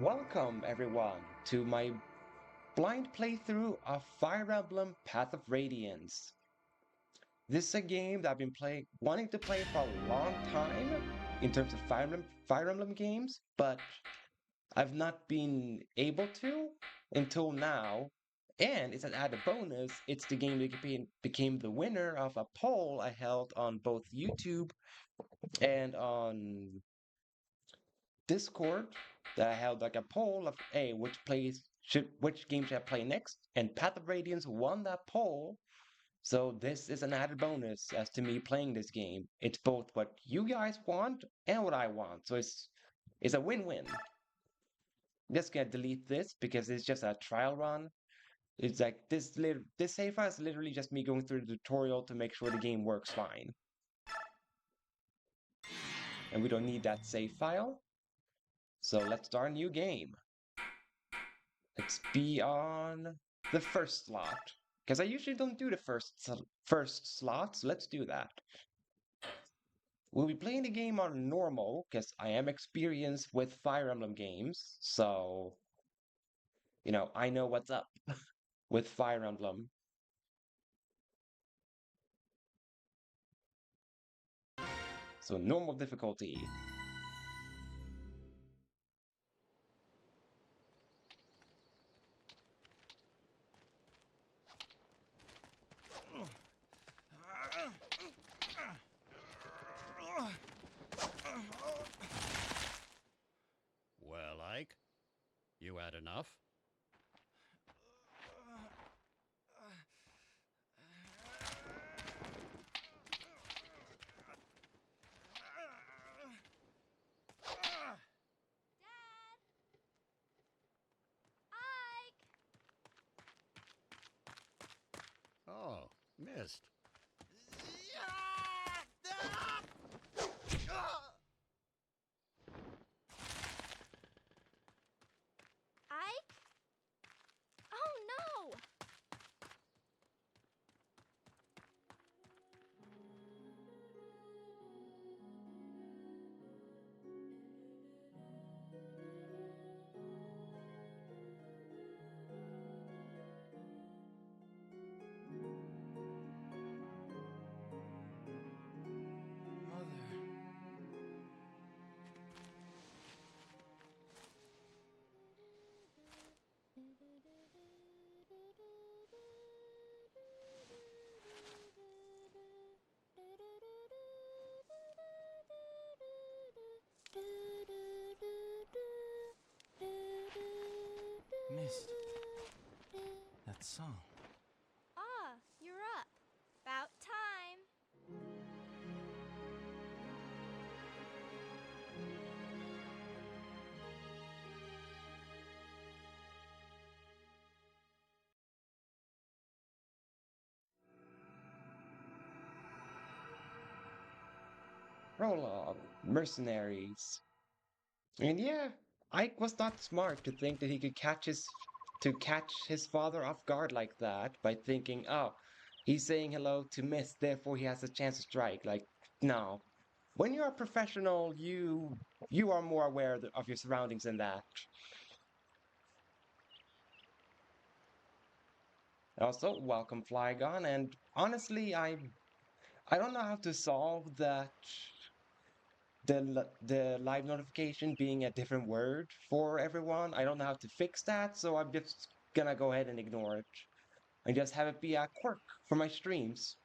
Welcome, everyone, to my blind playthrough of Fire Emblem Path of Radiance. This is a game that I've been wanting to play for a long time in terms of Fire Emblem games, but I've not been able to until now. And it's an added bonus, it's the game that became the winner of a poll I held on both YouTube and on Discord that I held like a poll of, hey, which game should I play next? And Path of Radiance won that poll. So this is an added bonus as to me playing this game. It's both what you guys want and what I want. So it's a win-win. Just gonna delete this because it's just a trial run. It's like this save file is literally just me going through the tutorial to make sure the game works fine. And we don't need that save file. So let's start a new game. Let's be on the first slot. Because I usually don't do the first slot, so let's do that. We'll be playing the game on normal, because I am experienced with Fire Emblem games, so, I know what's up with Fire Emblem. So normal difficulty. Well, Ike, you had enough? Oh, missed. Ike? Oh no! Mother. Missed that song. Ah, you're up. About time. Prologue. Mercenaries. And yeah, Ike was not smart to think that he could catch his father off guard like that by thinking, oh, he's saying hello to Miss, therefore he has a chance to strike. Like, no. When you're a professional, you are more aware of your surroundings than that. Also, welcome Flygon, and honestly, I don't know how to solve the live notification being a different word for everyone. I don't know how to fix that, so I'm just gonna go ahead and ignore it and just have it be a quirk for my streams.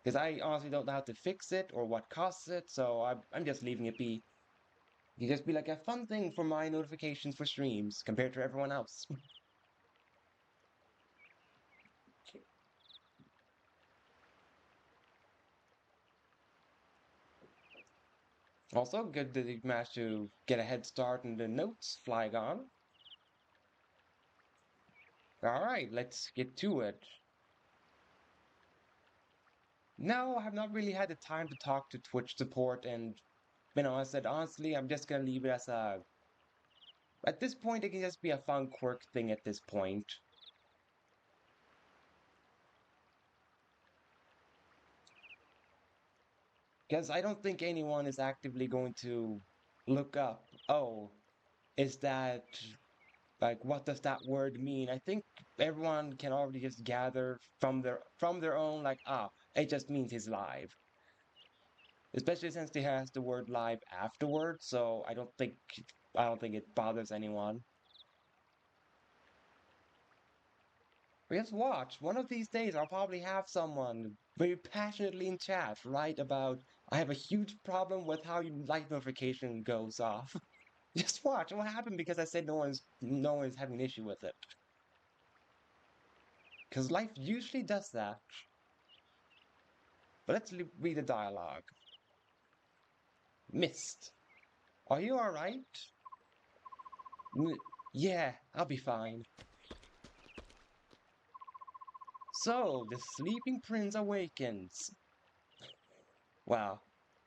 Because I honestly don't know how to fix it or what causes it, so I'm just leaving it be. You just be like a fun thing for my notifications for streams compared to everyone else. Also, good that you managed to get a head start in the notes, Flygon. Alright, let's get to it. No, I have not really had the time to talk to Twitch support, and I said honestly, I'm just gonna leave it as a. At this point, it can just be a fun quirk thing at this point. Because I don't think anyone is actively going to look up, oh, is that, like, what does that word mean? I think everyone can already just gather from their own, like, ah, it just means he's live. Especially since he has the word live afterwards, so I don't think it bothers anyone. But just watch. One of these days, I'll probably have someone very passionately in chat write about, I have a huge problem with how your light notification goes off. Just watch. What happened because I said no one's having an issue with it. Because life usually does that. But let's read the dialogue. Mist. Are you alright? Yeah, I'll be fine. So, the sleeping prince awakens. Well,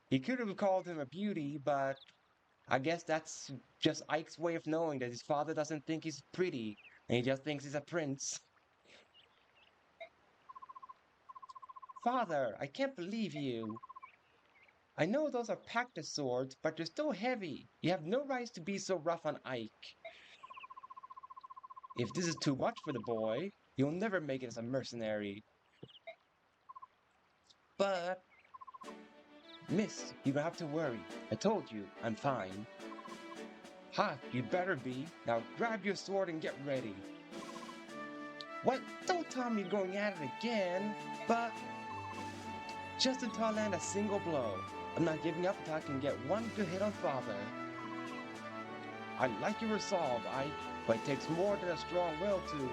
he could have called him a beauty, but I guess that's just Ike's way of knowing that his father doesn't think he's pretty, and he just thinks he's a prince. Father, I can't believe you. I know those are practice swords, but they're still heavy. You have no right to be so rough on Ike. If this is too much for the boy, he'll never make it as a mercenary. But, Miss, you don't have to worry. I told you, I'm fine. Ha, you'd better be. Now grab your sword and get ready. What? Don't tell me you're going at it again. But, just until I land a single blow. I'm not giving up until I can get one good hit on Father. I like your resolve, Ike, but it takes more than a strong will to...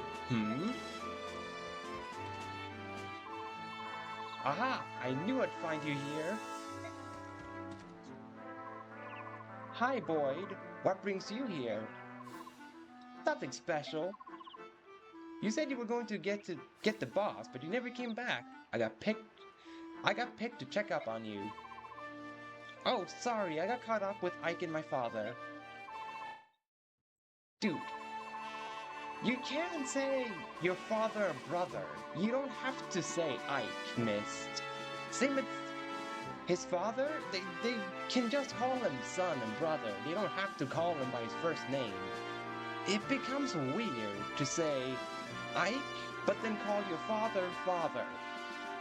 Aha! I knew I'd find you here. Hi, Boyd. What brings you here? Nothing special. You said you were going to get the boss, but you never came back. I got picked to check up on you. Oh, sorry, I got caught up with Ike and my father. Dude, you can say your father or brother. You don't have to say Ike, Mist. Same with his father, they can just call him son and brother. They don't have to call him by his first name. It becomes weird to say Ike, but then call your father father.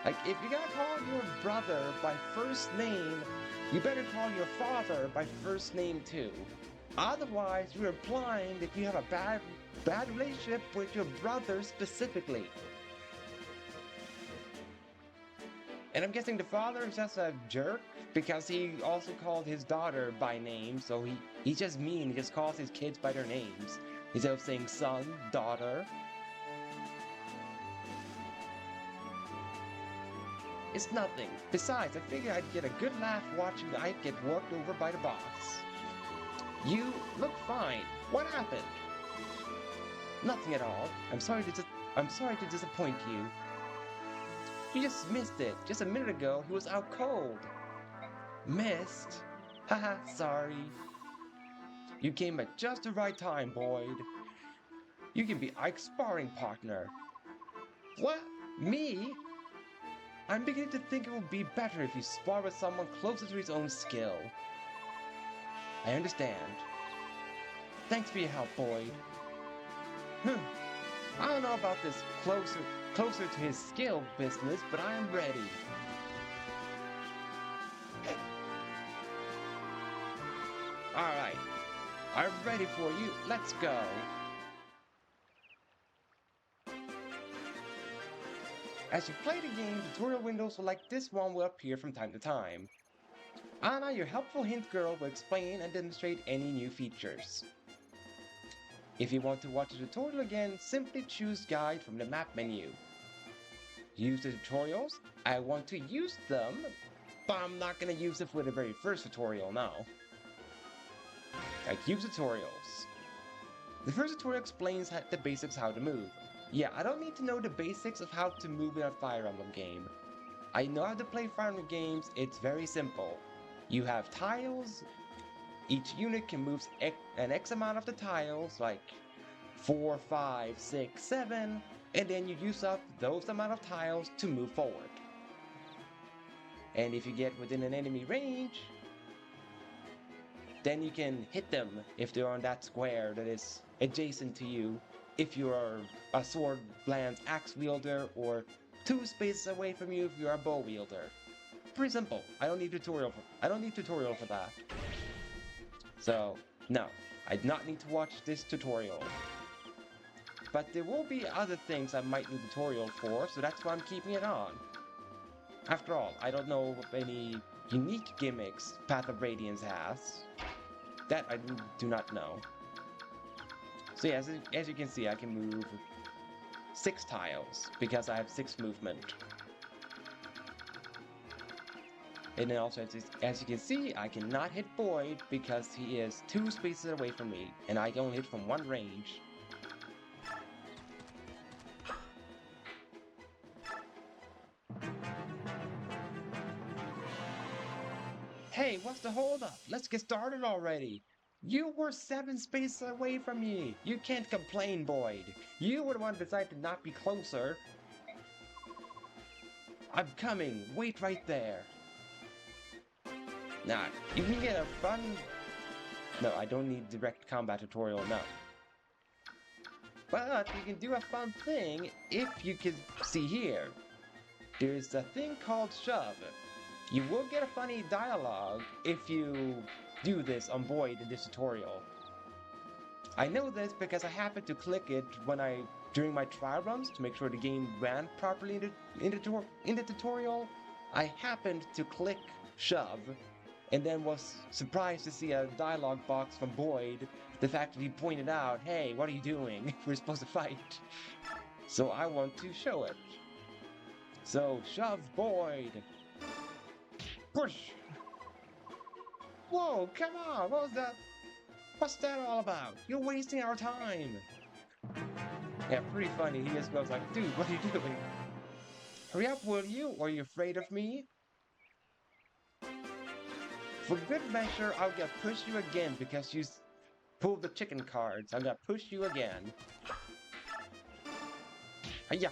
Like, if you gotta call your brother by first name, you better call your father by first name too. Otherwise, you're implying that you have a bad relationship with your brother specifically. And I'm guessing the father is just a jerk because he also called his daughter by name, so he's just mean. He just calls his kids by their names instead of saying son, daughter. It's nothing. Besides, I figured I'd get a good laugh watching Ike get worked over by the boss. You look fine. What happened? Nothing at all. I'm sorry to disappoint you. You just missed it. Just a minute ago, he was out cold. Missed? Haha, sorry. You came at just the right time, Boyd. You can be Ike's sparring partner. What? Me? I'm beginning to think it would be better if you spar with someone closer to his own skill. I understand. Thanks for your help, Boyd. I don't know about this closer to his skill business, but I am ready. Alright, I'm ready for you. Let's go. As you play the game, tutorial windows like this one will appear from time to time. Anna, your helpful hint girl, will explain and demonstrate any new features. If you want to watch the tutorial again, simply choose Guide from the map menu. Use the tutorials? I want to use them, but I'm not going to use it for the very first tutorial now. Like, use tutorials. The first tutorial explains the basics how to move. Yeah, I don't need to know the basics of how to move in a Fire Emblem game. I know how to play Fire Emblem games, it's very simple. You have tiles, each unit can move an X amount of the tiles, like 4, 5, 6, 7, and then you use up those amount of tiles to move forward. And if you get within an enemy range, then you can hit them if they're on that square that is adjacent to you. If you are a sword lance axe wielder, or 2 spaces away from you if you're a bow wielder. Pretty simple. I don't need tutorial for that. So no, I do not need to watch this tutorial. But there will be other things I might need tutorial for, so that's why I'm keeping it on. After all, I don't know of any unique gimmicks Path of Radiance has. That I do not know. So yeah, as you can see, I can move 6 tiles, because I have 6 movement. And then also, as you can see, I cannot hit Boyd, because he is 2 spaces away from me, and I can only hit from 1 range. Hey, what's the holdup? Let's get started already. You were 7 spaces away from me. You can't complain, Boyd. You were the one who decided to not be closer. I'm coming. Wait right there. Nah, you can get a fun... No, I don't need direct combat tutorial, no. But you can do a fun thing if you can see here. There's a thing called shove. You will get a funny dialogue if you do this on Boyd in this tutorial. I know this because I happened to click it during my trial runs to make sure the game ran properly in the tutorial. I happened to click shove, and then was surprised to see a dialogue box from Boyd. The fact that he pointed out, hey, what are you doing? We're supposed to fight. So I want to show it. So, shove Boyd. Push! Whoa, come on, what was that? What's that all about? You're wasting our time! Yeah, pretty funny. He just goes like, dude, what are you doing? Hurry up, will you? Or are you afraid of me? For good measure, I'll get push you again because you pulled the chicken cards. I'm gonna push you again. Hiya!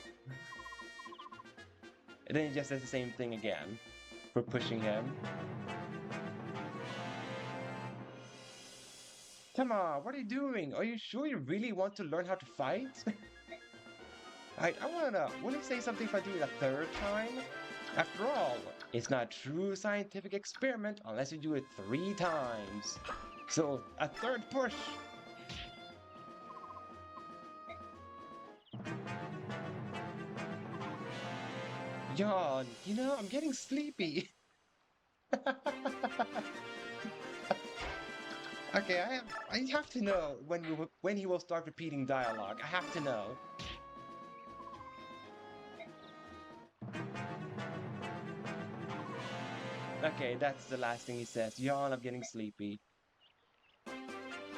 And then he just says the same thing again for pushing him. Come on, what are you doing? Are you sure you really want to learn how to fight? I wanna know, will he say something if I do it a 3rd time? After all, it's not a true scientific experiment unless you do it 3 times. So, a 3rd push! Yawn, you know, I'm getting sleepy. Okay, I have to know when he will start repeating dialogue. I have to know. Okay, that's the last thing he says. Yawn, I'm getting sleepy.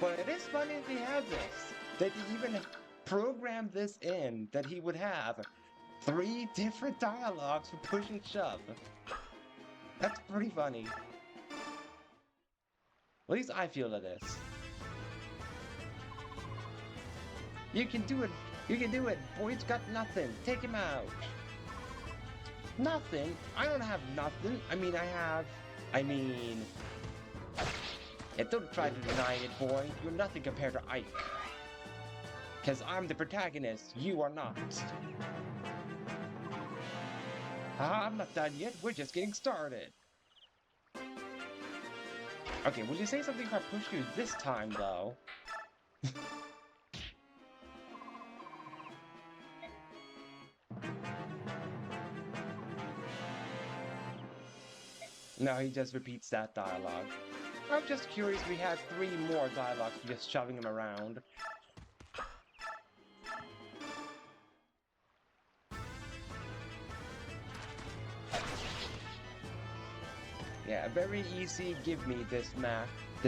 But it is funny that he has this. That he even programmed this in, that he would have 3 different dialogues for push and shove. That's pretty funny. At least I feel it is. You can do it. You can do it. Boyd's got nothing. Take him out. Nothing? I don't have nothing. I mean... Yeah, don't try to deny it, boy. You're nothing compared to Ike. Because I'm the protagonist. You are not. I'm not done yet. We're just getting started. Okay, will you say something if I push you this time, though? No, he just repeats that dialogue. I'm just curious if we had 3 more dialogues for just shoving him around. Yeah, very easy give me this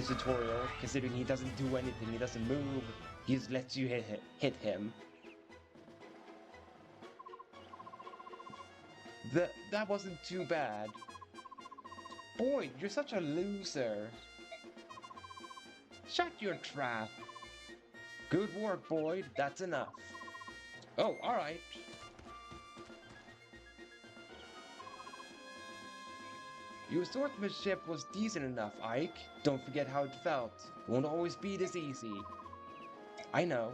tutorial, considering he doesn't do anything, he doesn't move, he just lets you hit him. That wasn't too bad. Boyd, you're such a loser. Shut your trap. Good work, Boyd, that's enough. Oh, alright. Your swordsmanship was decent enough, Ike. Don't forget how it felt. It won't always be this easy. I know.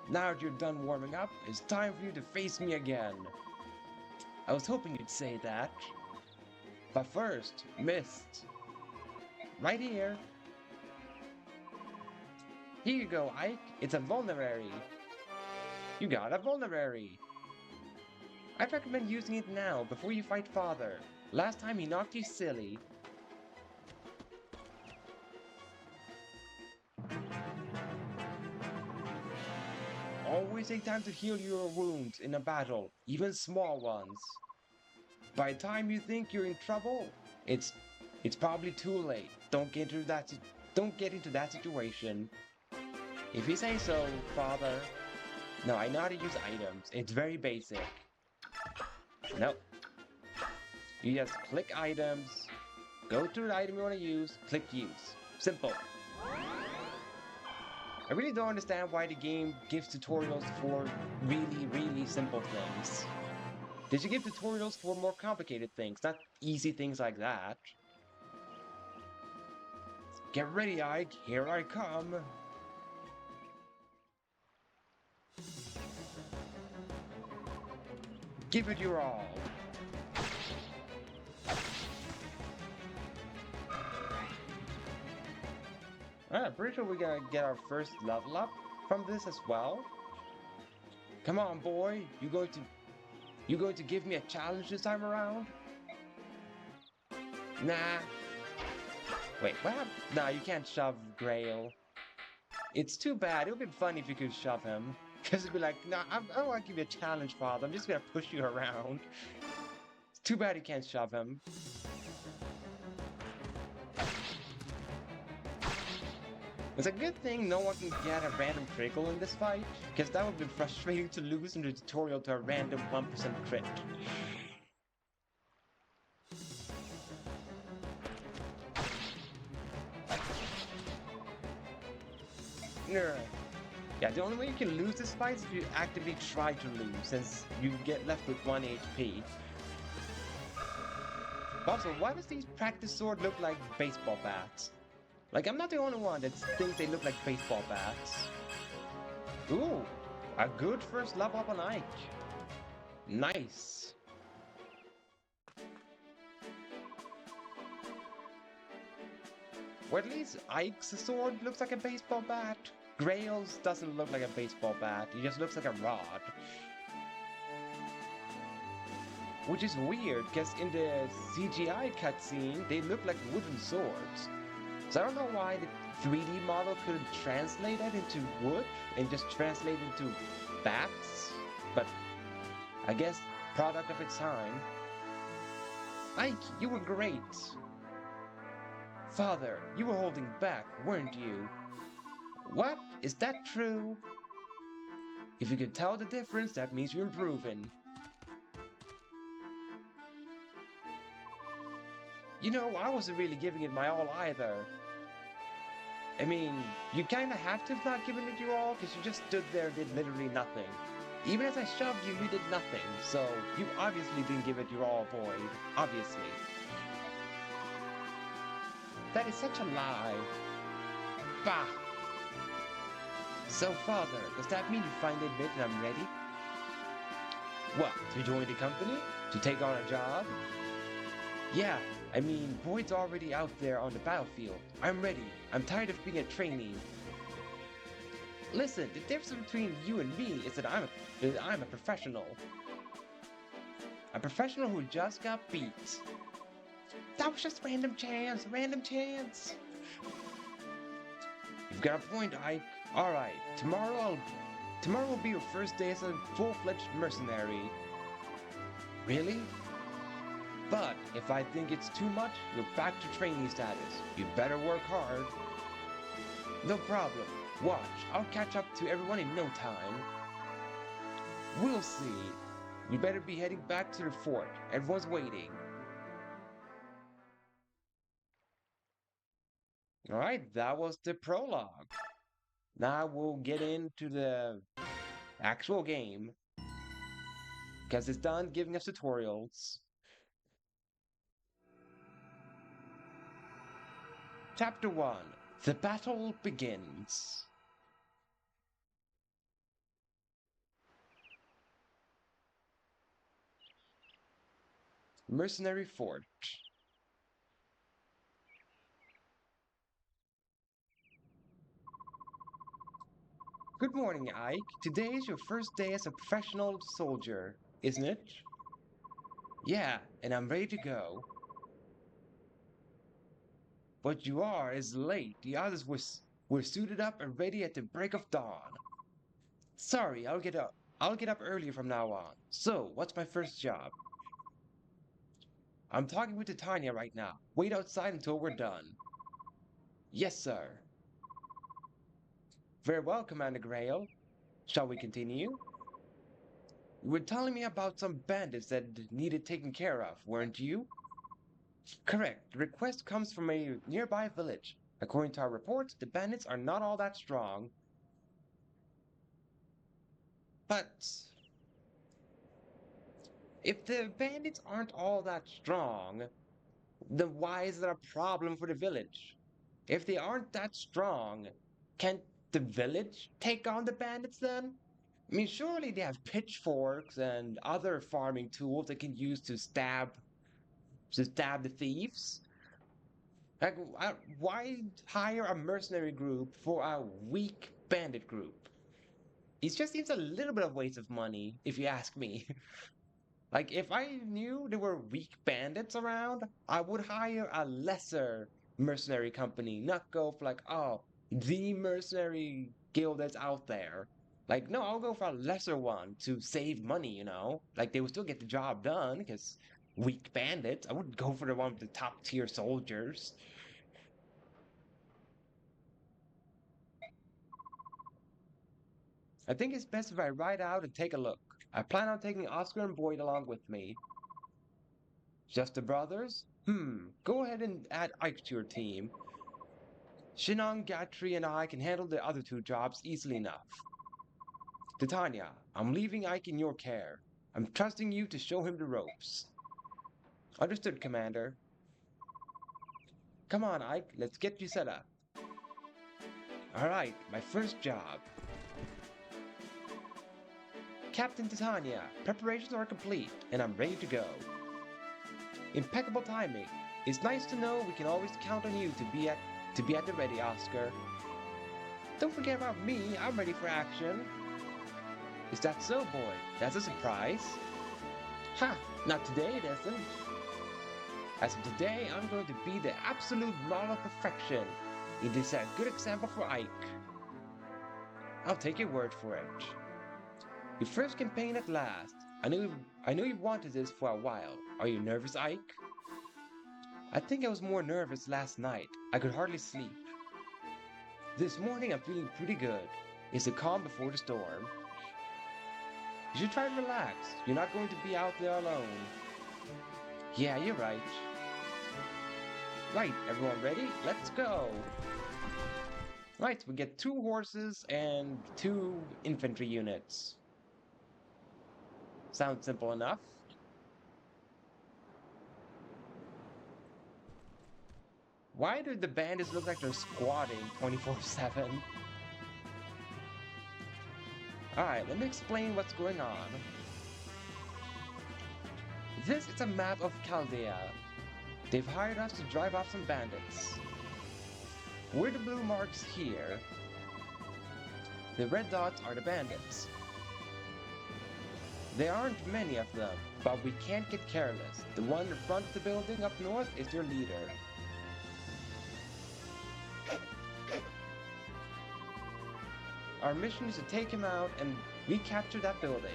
Now that you're done warming up, it's time for you to face me again. I was hoping you'd say that. But first, Mist. Right here. Here you go, Ike. It's a vulnerary. You got a vulnerary. I'd recommend using it now, before you fight Father. Last time he knocked you silly. Always take time to heal your wounds in a battle, even small ones. By the time you think you're in trouble, it's probably too late. Don't get into that situation. If you say so, Father. No, I know how to use items. It's very basic. Nope. You just click items, go to the item you want to use, click use. Simple. I really don't understand why the game gives tutorials for really, really simple things. They should give tutorials for more complicated things, not easy things like that. Get ready, Ike. Here I come. Give it your all. I'm pretty sure we're gonna get our first level up from this as well. Come on, boy. You going to give me a challenge this time around? Nah. Wait, what happened? Nah, you can't shove Grail. It's too bad. It would be funny if you could shove him. Because it'd be like, nah, I don't want to give you a challenge, Father. I'm just gonna push you around. It's too bad you can't shove him. It's a good thing no one can get a random critical in this fight, because that would have been frustrating to lose in the tutorial to a random 1% crit. Yeah, the only way you can lose this fight is if you actively try to lose, since you get left with 1 HP. Also, why does these practice sword look like baseball bats? Like, I'm not the only one that thinks they look like baseball bats. Ooh, a good first level up on Ike. Nice. Or at least Ike's sword looks like a baseball bat. Grail's doesn't look like a baseball bat, it just looks like a rod. Which is weird, because in the CGI cutscene, they look like wooden swords. So I don't know why the 3D model couldn't translate that into wood and just translate it into bats, but I guess product of its time. Ike, you were great. Father, you were holding back, weren't you? What? Is that true? If you can tell the difference, that means you're improving. You know, I wasn't really giving it my all either. I mean, you kinda have to have not given it your all, because you just stood there and did literally nothing. Even as I shoved you, you did nothing, so you obviously didn't give it your all, Boyd. Obviously. That is such a lie. Bah! So, Father, does that mean you finally admit that I'm ready? What, to join the company? To take on a job? Yeah, I mean, Boyd's already out there on the battlefield. I'm ready. I'm tired of being a trainee. Listen, the difference between you and me is that I'm a professional. A professional who just got beat. That was just random chance, random chance. You've got a point, Ike. Alright, tomorrow will be your first day as a full-fledged mercenary. Really? But if I think it's too much, you're back to trainee status. You better work hard. No problem. Watch, I'll catch up to everyone in no time. We'll see. We better be heading back to the fort. Everyone's waiting. Alright, that was the prologue. Now we'll get into the actual game. Because it's done giving us tutorials. Chapter 1. The battle begins. Mercenary Fort. Good morning, Ike. Today is your first day as a professional soldier, isn't it? Yeah, and I'm ready to go. What you are is late. The others were suited up and ready at the break of dawn. Sorry, I'll get up. I'll get up earlier from now on. So, what's my first job? I'm talking with Titania right now. Wait outside until we're done. Yes, sir. Very well, Commander Grail. Shall we continue? You were telling me about some bandits that needed taken care of, weren't you? Correct. The request comes from a nearby village. According to our reports, the bandits are not all that strong. But if the bandits aren't all that strong, then why is there a problem for the village? If they aren't that strong, can't the village take on the bandits then? I mean, surely they have pitchforks and other farming tools they can use to stab the thieves. Like, why hire a mercenary group for a weak bandit group? It just seems a little bit of waste of money, if you ask me. Like, if I knew there were weak bandits around, I would hire a lesser mercenary company, not go for like, oh, the mercenary guild that's out there. Like, no, I'll go for a lesser one to save money, you know? Like, they would still get the job done, because weak bandits. I wouldn't go for the one with the top tier soldiers. I think it's best if I ride out and take a look. I plan on taking Oscar and Boyd along with me. Just the brothers? Go ahead and add Ike to your team. Shinon, Gatri, and I can handle the other two jobs easily enough. Titania, I'm leaving Ike in your care. I'm trusting you to show him the ropes. Understood, Commander. Come on, Ike, let's get you set up. Alright, my first job. Captain Titania, preparations are complete, and I'm ready to go. Impeccable timing. It's nice to know we can always count on you to be at the ready, Oscar. Don't forget about me, I'm ready for action. Is that so, boy? That's a surprise. Ha! Not today, it isn't. As of today, I'm going to be the absolute model of perfection. It is a good example for Ike. I'll take your word for it. Your first campaign at last. I know you've wanted this for a while. Are you nervous, Ike? I think I was more nervous last night. I could hardly sleep. This morning I'm feeling pretty good. It's the calm before the storm. You should try to relax. You're not going to be out there alone. Yeah, you're right. Right, everyone ready? Let's go! Right, we get 2 horses and 2 infantry units. Sounds simple enough. Why do the bandits look like they're squatting 24/7? Alright, let me explain what's going on. This is a map of Chaldea. They've hired us to drive off some bandits. We're the blue marks here. The red dots are the bandits. There aren't many of them, but we can't get careless. The one in front of the building up north is your leader. Our mission is to take him out and recapture that building.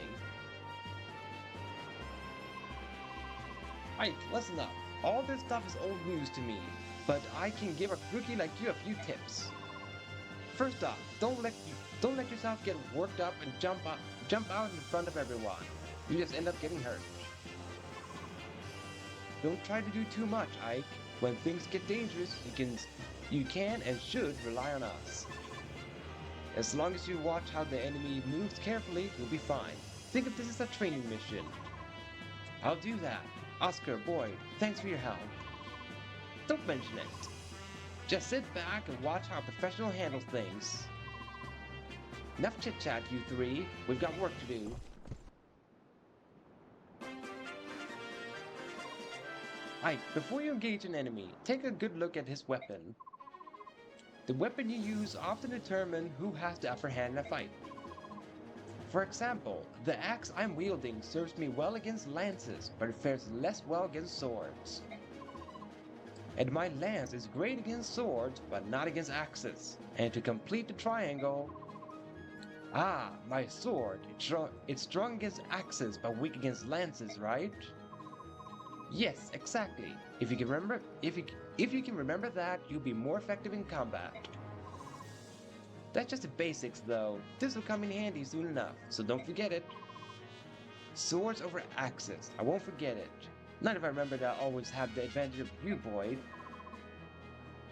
Ike, listen up. All this stuff is old news to me, but I can give a rookie like you a few tips. First off, don't let yourself get worked up and jump out in front of everyone. You just end up getting hurt. Don't try to do too much, Ike. When things get dangerous, you can and should rely on us. As long as you watch how the enemy moves carefully, you'll be fine. Think of this as a training mission. I'll do that. Oscar, Boyd, thanks for your help. Don't mention it. Just sit back and watch how a professional handles things. Enough chit-chat, you three. We've got work to do. Ike, before you engage an enemy, take a good look at his weapon. The weapon you use often determine who has the upper hand in a fight. For example, the axe I'm wielding serves me well against lances, but it fares less well against swords. And my lance is great against swords, but not against axes. And to complete the triangle... Ah, my sword. It's strong against axes, but weak against lances, right? Yes, exactly. If you can remember that, you'll be more effective in combat. That's just the basics, though. This will come in handy soon enough, so don't forget it. Swords over axes. I won't forget it. Not if I remember that I always have the advantage of you, Boyd.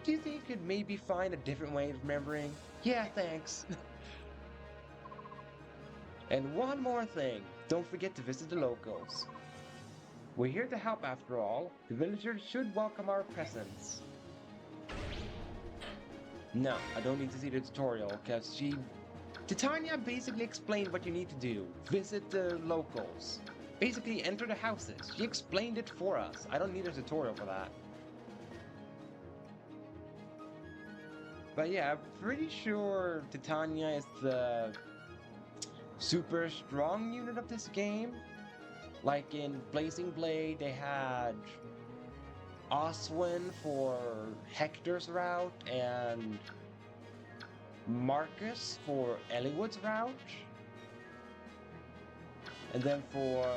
Do you think you could maybe find a different way of remembering? Yeah, thanks. And one more thing. Don't forget to visit the locals. We're here to help after all. The villagers should welcome our presence. No, I don't need to see the tutorial, because Titania basically explained what you need to do. Visit the locals. Basically, enter the houses. She explained it for us. I don't need a tutorial for that. But yeah, I'm pretty sure Titania is the super strong unit of this game. Like in Blazing Blade, they had Oswin for Hector's route and Marcus for Eliwood's route. And then for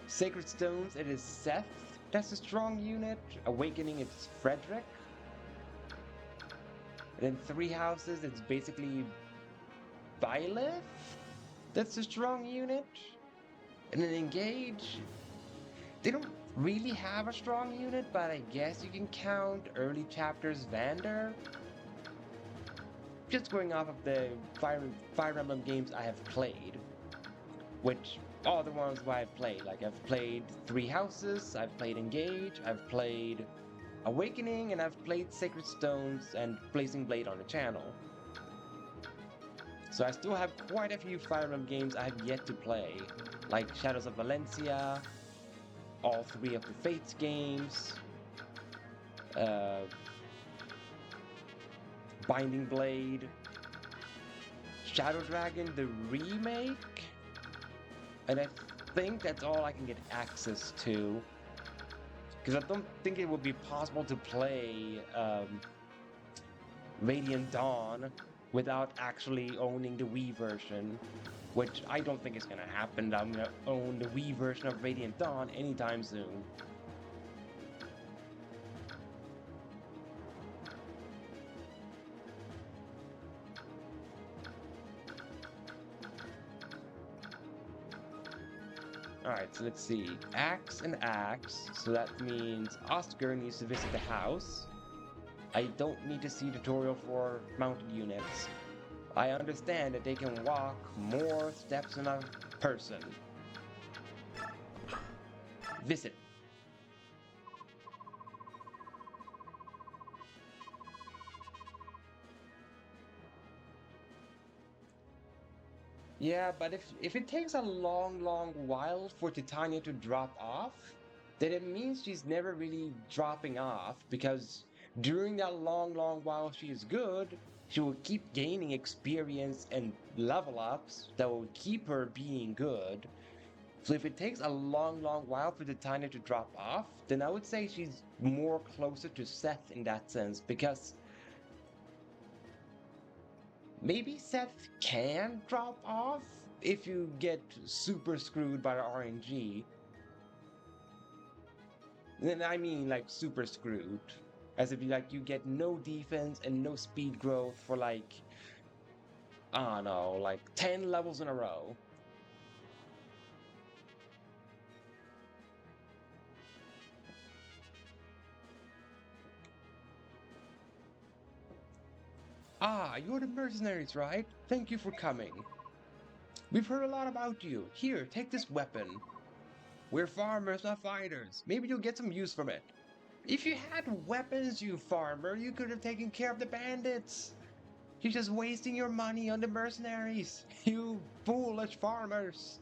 Sacred Stones, it is Seth. That's a strong unit. Awakening, it's Frederick. And then Three Houses, it's basically Byleth. That's a strong unit. And then Engage, they don't really have a strong unit, but I guess you can count early chapters Vander. Just going off of the Fire Emblem games I have played, which all the ones where I've played, like I've played Three Houses, I've played Engage, I've played Awakening, and I've played Sacred Stones and Blazing Blade on the channel. So I still have quite a few Fire Emblem games I have yet to play, like Shadows of Valencia, all three of the Fates games, Binding Blade, Shadow Dragon, the remake, and I think that's all I can get access to, because I don't think it would be possible to play Radiant Dawn without actually owning the Wii version, which I don't think is gonna happen. I'm gonna own the Wii version of Radiant Dawn anytime soon. Alright, so let's see. Axe and Axe, so that means Oscar needs to visit the house. I don't need to see tutorial for mounted units. I understand that they can walk more steps than a person. Visit. Yeah, but if it takes a long while for Titania to drop off, then it means she's never really dropping off, because during that long while she is good, she will keep gaining experience and level ups that will keep her being good. So if it takes a long while for Titania to drop off, then I would say she's more closer to Seth in that sense, because maybe Seth can drop off if you get super screwed by the RNG. Then I mean like super screwed. As if you get no defense and no speed growth for like, I don't know, like 10 levels in a row. Ah, you're the mercenaries, right? Thank you for coming. We've heard a lot about you. Here, take this weapon. We're farmers, not fighters. Maybe you'll get some use from it. If you had weapons, you farmer, you could have taken care of the bandits. You're just wasting your money on the mercenaries. You foolish farmers.